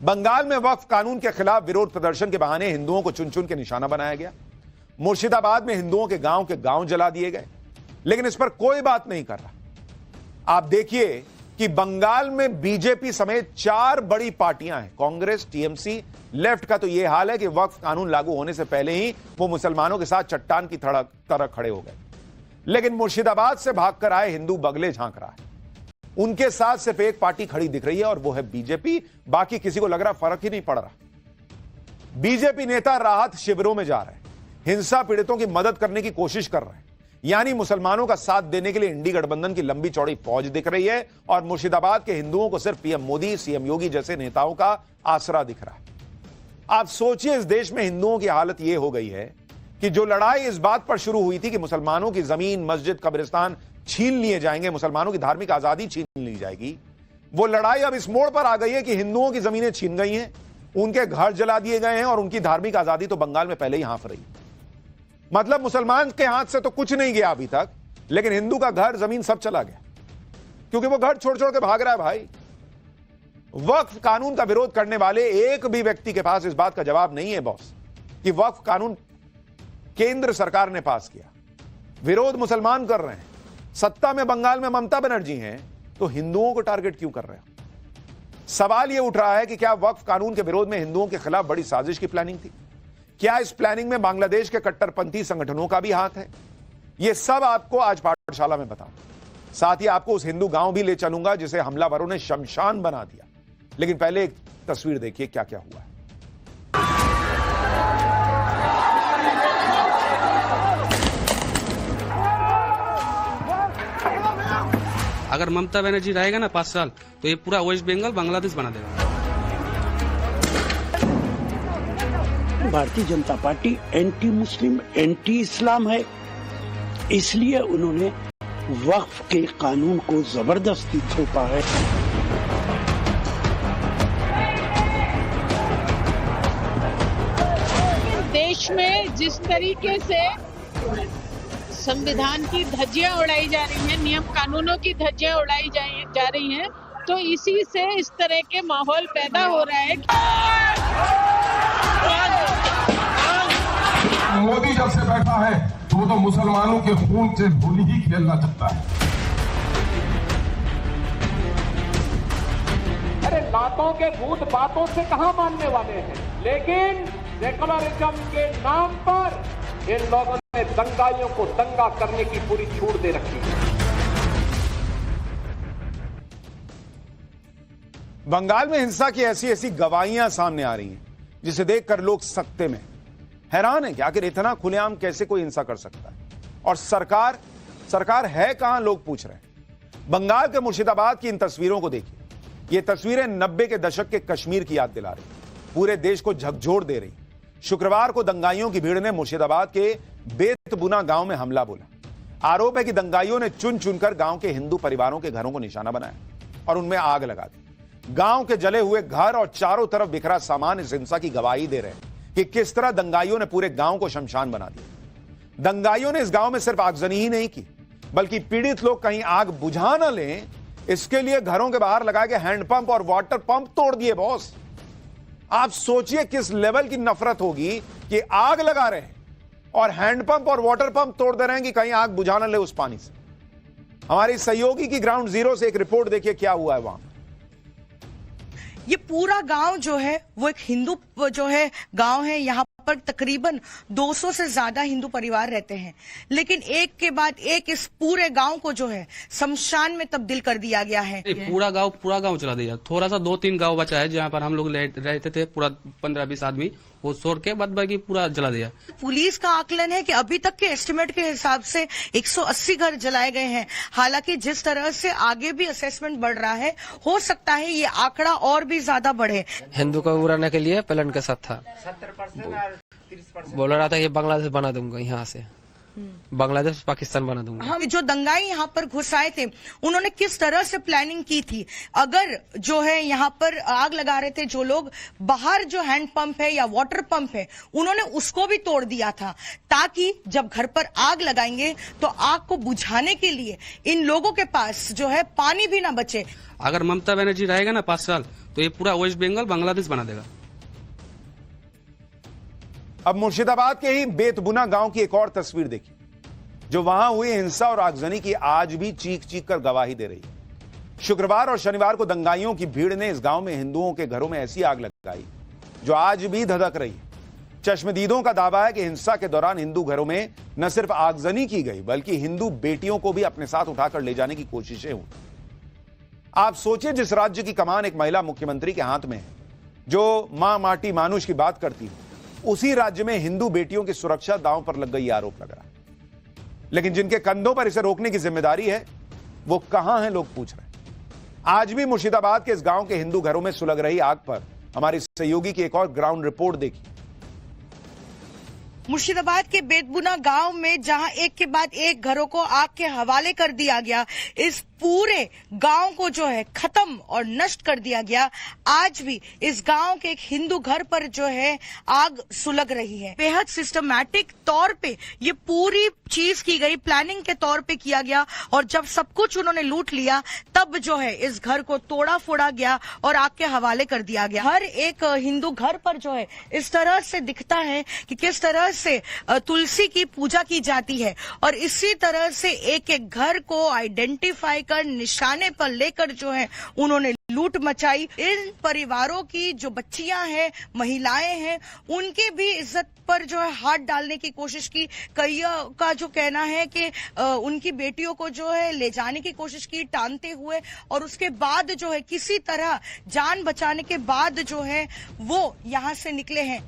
बंगाल में वक्फ कानून के खिलाफ विरोध प्रदर्शन के बहाने हिंदुओं को चुन चुन के निशाना बनाया गया। मुर्शिदाबाद में हिंदुओं के गांव जला दिए गए, लेकिन इस पर कोई बात नहीं कर रहा। आप देखिए कि बंगाल में बीजेपी समेत 4 बड़ी पार्टियां हैं, कांग्रेस, टीएमसी, लेफ्ट का तो यह हाल है कि वक्फ कानून लागू होने से पहले ही वो मुसलमानों के साथ चट्टान की तरह खड़े हो गए। लेकिन मुर्शिदाबाद से भागकर आए हिंदू बगले झांक रहा है। उनके साथ सिर्फ एक पार्टी खड़ी दिख रही है और वो है बीजेपी। बाकी किसी को लग रहा फर्क ही नहीं पड़ रहा। बीजेपी नेता राहत शिविरों में जा रहे हैं, हिंसा पीड़ितों की मदद करने की कोशिश कर रहे हैं, यानी मुसलमानों का साथ देने के लिए इंडी गठबंधन की लंबी चौड़ी फौज दिख रही है और मुर्शिदाबाद के हिंदुओं को सिर्फ पीएम मोदी, सीएम योगी जैसे नेताओं का आसरा दिख रहा है। आप सोचिए, इस देश में हिंदुओं की हालत यह हो गई है कि जो लड़ाई इस बात पर शुरू हुई थी कि मुसलमानों की जमीन, मस्जिद, कब्रिस्तान छीन लिए जाएंगे, मुसलमानों की धार्मिक आजादी छीन ली जाएगी, वो लड़ाई अब इस मोड़ पर आ गई है कि हिंदुओं की जमीनें छीन गई हैं, उनके घर जला दिए गए हैं और उनकी धार्मिक आजादी तो बंगाल में पहले ही हाँफ रही। मतलब मुसलमान के हाथ से तो कुछ नहीं गया अभी तक, लेकिन हिंदू का घर, जमीन सब चला गया, क्योंकि वो घर छोड़ छोड़ के भाग रहा है। भाई, वक्फ कानून का विरोध करने वाले एक भी व्यक्ति के पास इस बात का जवाब नहीं है बॉस कि वक्फ कानून केंद्र सरकार ने पास किया, विरोध मुसलमान कर रहे हैं। सत्ता में बंगाल में ममता बनर्जी हैं, तो हिंदुओं को टारगेट क्यों कर रहे हैं? सवाल यह उठ रहा है कि क्या वक्फ कानून के विरोध में हिंदुओं के खिलाफ बड़ी साजिश की प्लानिंग थी? क्या इस प्लानिंग में बांग्लादेश के कट्टरपंथी संगठनों का भी हाथ है? यह सब आपको आज पाठशाला में बताऊं। साथ ही आपको उस हिंदू गांव भी ले चलूंगा जिसे हमलावरों ने शमशान बना दिया। लेकिन पहले एक तस्वीर देखिए क्या क्या हुआ है। अगर ममता बनर्जी रहेगा ना 5 साल, तो ये पूरा वेस्ट बंगाल बांग्लादेश बना देगा। Bharatiya Janata party anti Muslim, anti इस्लाम है, इसलिए उन्होंने वक्फ के कानून को जबरदस्ती थोपा है। देश में जिस तरीके से संविधान की धज्जियां उड़ाई जा रही हैं, नियम कानूनों की धज्जियां उड़ाई जा रही हैं, तो इसी से इस तरह के माहौल पैदा हो रहा है। मोदी जब से बैठा है तो वो तो मुसलमानों के खून से होली ही खेलना चाहता है। अरे लातों के भूत बातों से कहां मानने वाले हैं, लेकिन सेकुलरिज्म के नाम पर इन लोगों ने दंगाइयों को दंगा करने की पूरी छूट दे रखी है। बंगाल में हिंसा की ऐसी ऐसी गवाहियां सामने आ रही हैं जिसे देखकर लोग सत्ते में हैरान है कि आखिर इतना खुलेआम कैसे कोई हिंसा कर सकता है। और सरकार है कहां, लोग पूछ रहे हैं। बंगाल के मुर्शिदाबाद की इन तस्वीरों को देखिए। ये तस्वीरें 90 के दशक के कश्मीर की याद दिला रही, पूरे देश को झकझोर दे रही। शुक्रवार को दंगाइयों की भीड़ ने मुर्शिदाबाद के बेतबुना गांव में हमला बोला। आरोप है कि दंगाइयों ने चुन चुनकर गांव के हिंदू परिवारों के घरों को निशाना बनाया और उनमें आग लगा दी। गांव के जले हुए घर और चारों तरफ बिखरा सामान इस हिंसा की गवाही दे रहे हैं कि किस तरह दंगाइयों ने पूरे गांव को शमशान बना दिया। दंगाइयों ने इस गांव में सिर्फ आगजनी ही नहीं की, बल्कि पीड़ित लोग कहीं आग बुझा न लें, इसके लिए घरों के बाहर लगा के हैंडपंप और वाटर पंप तोड़ दिए। बॉस, आप सोचिए किस लेवल की नफरत होगी कि आग लगा रहे हैं और हैंडपंप और वाटर पंप तोड़ दे रहे हैं कि कहीं आग बुझा न ले उस पानी से। हमारी सहयोगी की ग्राउंड जीरो से एक रिपोर्ट देखिए क्या हुआ है वहां। ये पूरा गांव जो है वो एक हिंदू जो है गांव है। यहाँ पर तकरीबन 200 से ज्यादा हिंदू परिवार रहते हैं, लेकिन एक के बाद एक इस पूरे गांव को जो है शमशान में तब्दील कर दिया गया है। पूरा गांव चला दिया। थोड़ा सा 2-3 गांव बचा है जहाँ पर हम लोग रहते थे, पूरा 15-20 आदमी, वो छोड़ के बाद बाकी पूरा जला दिया। पुलिस का आकलन है कि अभी तक के एस्टिमेट के हिसाब से 180 घर जलाए गए हैं। हालांकि जिस तरह से आगे भी असेसमेंट बढ़ रहा है, हो सकता है ये आंकड़ा और भी ज्यादा बढ़े। हिंदू को उड़ाने के लिए प्लान के साथ था, बोल रहा था ये बांग्लादेश बना दूंगा यहाँ से। बांग्लादेश पाकिस्तान बना दूंगा। हम जो दंगाई यहाँ पर घुस आए थे उन्होंने किस तरह से प्लानिंग की थी? अगर जो है यहाँ पर आग लगा रहे थे जो लोग, बाहर जो हैंड पंप है या वाटर पंप है उन्होंने उसको भी तोड़ दिया था, ताकि जब घर पर आग लगाएंगे तो आग को बुझाने के लिए इन लोगों के पास जो है पानी भी ना बचे। अगर ममता बनर्जी रहेगा ना 5 साल तो ये पूरा वेस्ट बंगाल बांग्लादेश बना देगा। अब मुर्शिदाबाद के ही बेतबुना गांव की एक और तस्वीर देखिए, जो वहां हुई हिंसा और आगजनी की आज भी चीख चीख कर गवाही दे रही है। शुक्रवार और शनिवार को दंगाइयों की भीड़ ने इस गांव में हिंदुओं के घरों में ऐसी आग लगाई जो आज भी धधक रही है। चश्मदीदों का दावा है कि हिंसा के दौरान हिंदू घरों में न सिर्फ आगजनी की गई बल्कि हिंदू बेटियों को भी अपने साथ उठाकर ले जाने की कोशिशें हुई। आप सोचिए, जिस राज्य की कमान एक महिला मुख्यमंत्री के हाथ में है, जो मां माटी मानुष की बात करती है, उसी राज्य में हिंदू बेटियों की सुरक्षा दांव पर लग गई आरोप लग रहा है। लेकिन जिनके कंधों पर इसे रोकने की जिम्मेदारी है वो कहां हैं, लोग पूछ रहे हैं। आज भी मुर्शिदाबाद के इस गांव के हिंदू घरों में सुलग रही आग पर हमारी सहयोगी की एक और ग्राउंड रिपोर्ट देखी। मुर्शिदाबाद के बेतबुना गांव में जहां एक के बाद एक घरों को आग के हवाले कर दिया गया, इस पूरे गांव को जो है खत्म और नष्ट कर दिया गया। आज भी इस गांव के एक हिंदू घर पर जो है आग सुलग रही है। बेहद सिस्टमैटिक तौर पे ये पूरी चीज की गई, प्लानिंग के तौर पे किया गया, और जब सब कुछ उन्होंने लूट लिया तब जो है इस घर को तोड़ा फोड़ा गया और आग के हवाले कर दिया गया। हर एक हिंदू घर पर जो है इस तरह से दिखता है कि किस तरह से तुलसी की पूजा की जाती है, और इसी तरह से एक एक घर को आइडेंटिफाई कर निशाने पर लेकर जो है उन्होंने लूट मचाई। इन परिवारों की जो बच्चियां हैं, महिलाएं हैं, उनके भी इज्जत पर जो है हाथ डालने की कोशिश की। कईयों का जो कहना है कि उनकी बेटियों को जो है ले जाने की कोशिश की टानते हुए, और उसके बाद जो है किसी तरह जान बचाने के बाद जो है वो यहां से निकले हैं।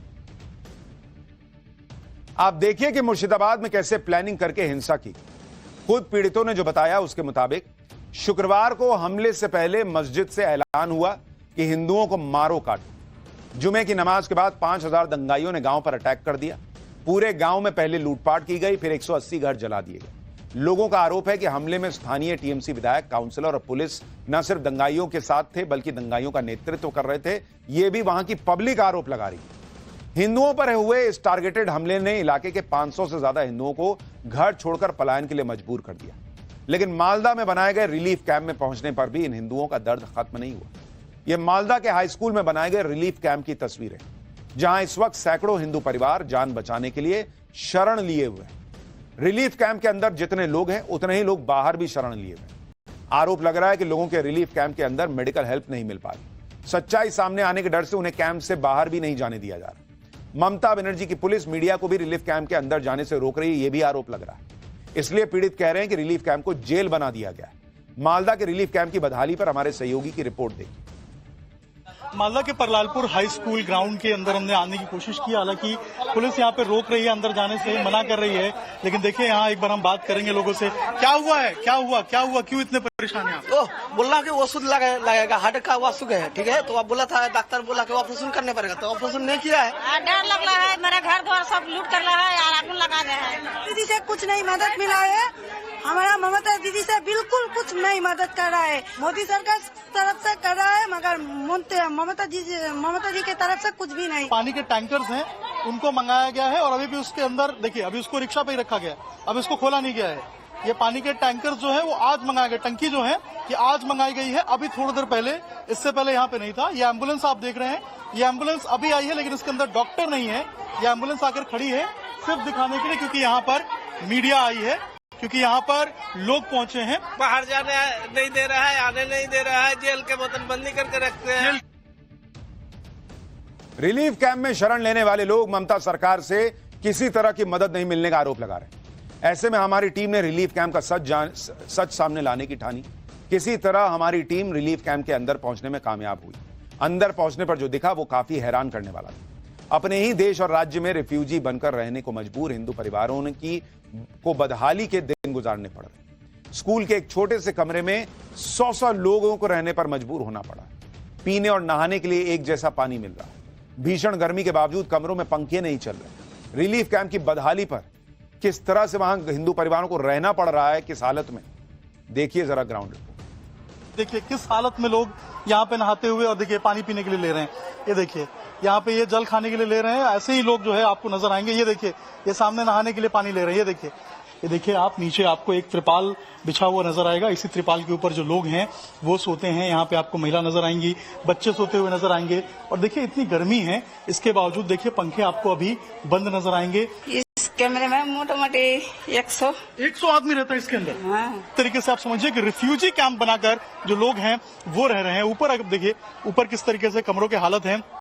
आप देखिए कि मुर्शिदाबाद में कैसे प्लानिंग करके हिंसा की। खुद पीड़ितों ने जो बताया उसके मुताबिक शुक्रवार को हमले से पहले मस्जिद से ऐलान हुआ कि हिंदुओं को मारो काटो। जुमे की नमाज के बाद 5000 दंगाइयों ने गांव पर अटैक कर दिया। पूरे गांव में पहले लूटपाट की गई, फिर 180 घर जला दिए गए। लोगों का आरोप है कि हमले में स्थानीय टीएमसी विधायक, काउंसलर और पुलिस न सिर्फ दंगाइयों के साथ थे बल्कि दंगाइयों का नेतृत्व कर रहे थे। यह भी वहां की पब्लिक आरोप लगा रही है। हिंदुओं पर हुए इस टारगेटेड हमले ने इलाके के 500 से ज्यादा हिंदुओं को घर छोड़कर पलायन के लिए मजबूर कर दिया। लेकिन मालदा में बनाए गए रिलीफ कैंप में पहुंचने पर भी इन हिंदुओं का दर्द खत्म नहीं हुआ। यह मालदा के हाई स्कूल में बनाए गए रिलीफ कैंप की तस्वीर है, जहां इस वक्त सैकड़ों हिंदू परिवार जान बचाने के लिए शरण लिए हुए हैं। रिलीफ कैंप के अंदर जितने लोग हैं उतने ही लोग बाहर भी शरण लिए हुए हैं। आरोप लग रहा है कि लोगों के रिलीफ कैंप के अंदर मेडिकल हेल्प नहीं मिल पा रही। सच्चाई सामने आने के डर से उन्हें कैंप से बाहर भी नहीं जाने दिया जा रहा। ममता बनर्जी की पुलिस मीडिया को भी रिलीफ कैंप के अंदर जाने से रोक रही है, यह भी आरोप लग रहा है। इसलिए पीड़ित कह रहे हैं कि रिलीफ कैंप को जेल बना दिया गया है। मालदा के रिलीफ कैंप की बदहाली पर हमारे सहयोगी की रिपोर्ट देखिए। मालदा के परलालपुर हाई स्कूल ग्राउंड के अंदर हमने आने की कोशिश की, हालांकि पुलिस यहाँ पे रोक रही है, अंदर जाने से मना कर रही है। लेकिन देखिए यहाँ एक बार हम बात करेंगे लोगों से। क्या हुआ है, क्या हुआ, क्या हुआ, क्यों इतने परेशान हैं आप? बोला कि ओषध लगेगा, हार्ट का वासुक है, ठीक है। तो अब बोला था, डॉक्टर बोला कि ऑपरेशन करने पड़ेगा, तो ऑपरेशन नहीं किया है। डर लग रहा है, मेरा घर द्वार सब लूट कर रहा है, आग लगा रहा है। दीदी से कुछ नहीं मदद मिला है, हमारा ममता दीदी से बिल्कुल कुछ नहीं मदद कर रहा है। मोदी सरकार तरफ से कर रहा है, मगर ममता जी के तरफ से कुछ भी नहीं। पानी के टैंकर्स हैं, उनको मंगाया गया है, और अभी भी उसके अंदर देखिए, अभी उसको रिक्शा पे ही रखा गया, अब इसको खोला नहीं गया है। ये पानी के टैंकर्स जो है वो आज मंगाए गए, टंकी जो है ये आज मंगाई गई है, अभी थोड़ी देर पहले, इससे पहले यहाँ पे नहीं था। ये एम्बुलेंस आप देख रहे हैं, ये एम्बुलेंस अभी आई है, लेकिन इसके अंदर डॉक्टर नहीं है। ये एम्बुलेंस आकर खड़ी है सिर्फ दिखाने के लिए, क्योंकि यहाँ पर मीडिया आई है, क्योंकि यहाँ पर लोग पहुंचे हैं। बाहर जाने नहीं दे रहा है, आने नहीं दे रहा है, जेल के बोतल बंदी करके रखते हैं। रिलीफ कैंप में शरण लेने वाले लोग ममता सरकार से किसी तरह की मदद नहीं मिलने का आरोप लगा रहे हैं। ऐसे में हमारी टीम ने रिलीफ कैंप का सच सामने लाने की ठानी। किसी तरह हमारी टीम रिलीफ कैंप के अंदर पहुंचने में कामयाब हुई। अंदर पहुंचने पर जो दिखा वो काफी हैरान करने वाला था। अपने ही देश और राज्य में रिफ्यूजी बनकर रहने को मजबूर हिंदू परिवारों को बदहाली के दिन गुजारने पड़ रहे। स्कूल के एक छोटे से कमरे में 100 लोगों को रहने पर मजबूर होना पड़ा। पीने और नहाने के लिए एक जैसा पानी मिल रहा है। भीषण गर्मी के बावजूद कमरों में पंखे नहीं चल रहे। रिलीफ कैंप की बदहाली पर किस तरह से वहां हिंदू परिवारों को रहना पड़ रहा है, किस हालत में, देखिए जरा ग्राउंड रिपोर्ट। देखिए किस हालत में लोग यहाँ पे नहाते हुए और देखिए पानी पीने के लिए ले रहे हैं। ये देखिए यहाँ पे ये जल खाने के लिए ले रहे हैं, ऐसे ही लोग जो है आपको नजर आएंगे। ये देखिए ये सामने नहाने के लिए पानी ले रहे हैं। ये देखिए आप नीचे आपको एक त्रिपाल बिछा हुआ नजर आएगा। इसी त्रिपाल के ऊपर जो लोग हैं वो सोते हैं। यहाँ पे आपको महिला नजर आएंगी, बच्चे सोते हुए नजर आएंगे। और देखिए इतनी गर्मी है, इसके बावजूद देखिए पंखे आपको अभी बंद नजर आएंगे। इस कैमरे में मोटा मोटी 100 आदमी रहता है इसके अंदर। इस तरीके से आप समझिए कि रिफ्यूजी कैंप बनाकर जो लोग हैं वो रह रहे हैं। ऊपर देखिए ऊपर किस तरीके से कमरों के हालत है।